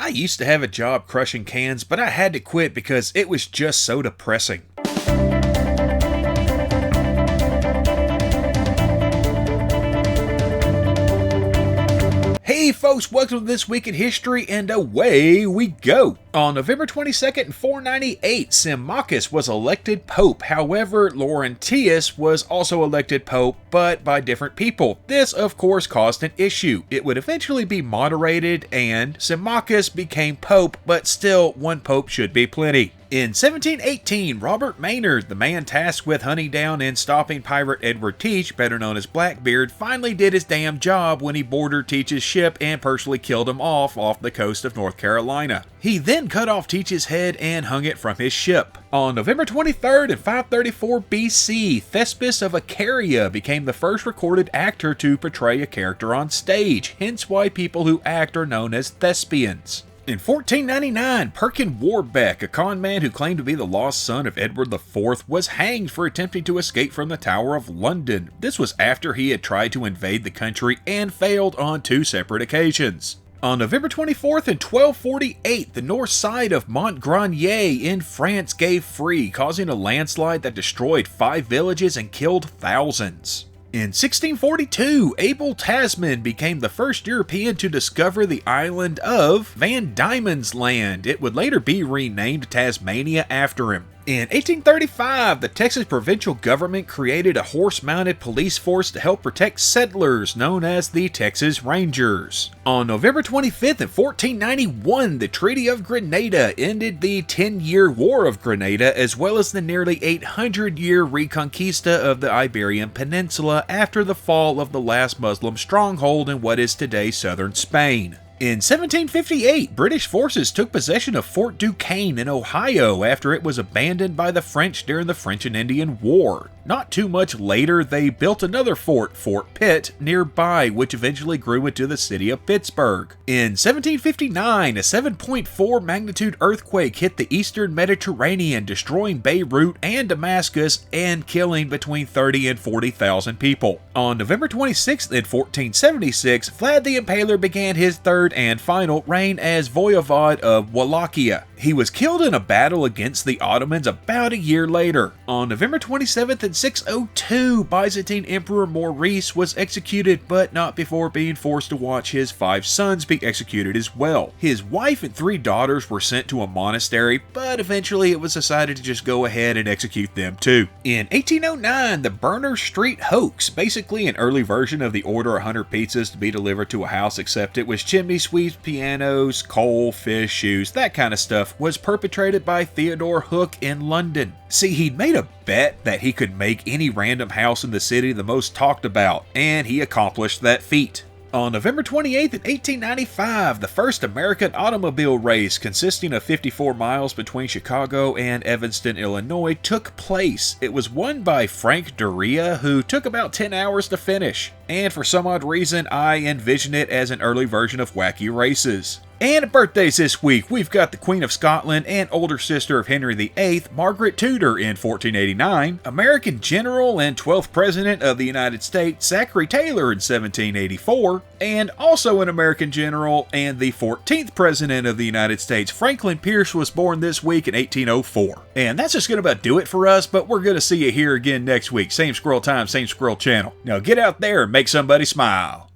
I used to have a job crushing cans, but I had to quit because it was just so depressing. Hey folks, welcome to This Week in History, and away we go! On November 22nd in 498, Symmachus was elected Pope. However, Laurentius was also elected Pope, but by different people. This, of course, caused an issue. It would eventually be moderated, and Symmachus became Pope, but still, one Pope should be plenty. In 1718, Robert Maynard, the man tasked with hunting down and stopping pirate Edward Teach, better known as Blackbeard, finally did his damn job when he boarded Teach's ship and personally killed him off the coast of North Carolina. He then cut off Teach's head and hung it from his ship. On November 23rd in 534 BC, Thespis of Acaria became the first recorded actor to portray a character on stage, hence why people who act are known as thespians. In 1499, Perkin Warbeck, a con man who claimed to be the lost son of Edward IV, was hanged for attempting to escape from the Tower of London. This was after he had tried to invade the country and failed on 2 separate occasions. On November 24th in 1248, the north side of Montgrenier in France gave free, causing a landslide that destroyed 5 villages and killed thousands. In 1642, Abel Tasman became the first European to discover the island of Van Diemen's Land. It would later be renamed Tasmania after him. In 1835, the Texas provincial government created a horse-mounted police force to help protect settlers, known as the Texas Rangers. On November 25th in 1491, the Treaty of Grenada ended the 10-year War of Grenada, as well as the nearly 800-year Reconquista of the Iberian Peninsula after the fall of the last Muslim stronghold in what is today southern Spain. In 1758, British forces took possession of Fort Duquesne in Ohio after it was abandoned by the French during the French and Indian War. Not too much later, they built another fort, Fort Pitt, nearby, which eventually grew into the city of Pittsburgh. In 1759, a 7.4 magnitude earthquake hit the eastern Mediterranean, destroying Beirut and Damascus and killing between 30 and 40,000 people. On November 26th in 1476, Vlad the Impaler began his third and final reign as Voivode of Wallachia. He was killed in a battle against the Ottomans about a year later. On November 27th in 602, Byzantine Emperor Maurice was executed, but not before being forced to watch his 5 sons be executed as well. His wife and 3 daughters were sent to a monastery, but eventually it was decided to just go ahead and execute them too. In 1809, the Burner Street Hoax, basically an early version of the order 100 pizzas to be delivered to a house, except it was chimney sweeps, pianos, coal, fish, shoes, that kind of stuff, was perpetrated by Theodore Hook in London. See, he'd made a bet that he could make any random house in the city the most talked about, and he accomplished that feat. On November 28th in 1895, the first American automobile race, consisting of 54 miles between Chicago and Evanston, Illinois, took place. It was won by Frank Doria, who took about 10 hours to finish. And for some odd reason, I envision it as an early version of Wacky Races. And birthdays this week, we've got the Queen of Scotland and older sister of Henry VIII, Margaret Tudor in 1489, American General and 12th President of the United States, Zachary Taylor in 1784, and also an American General and the 14th President of the United States, Franklin Pierce, was born this week in 1804. And that's just going to about do it for us, but we're going to see you here again next week. Same squirrel time, same squirrel channel. Now get out there and make somebody smile.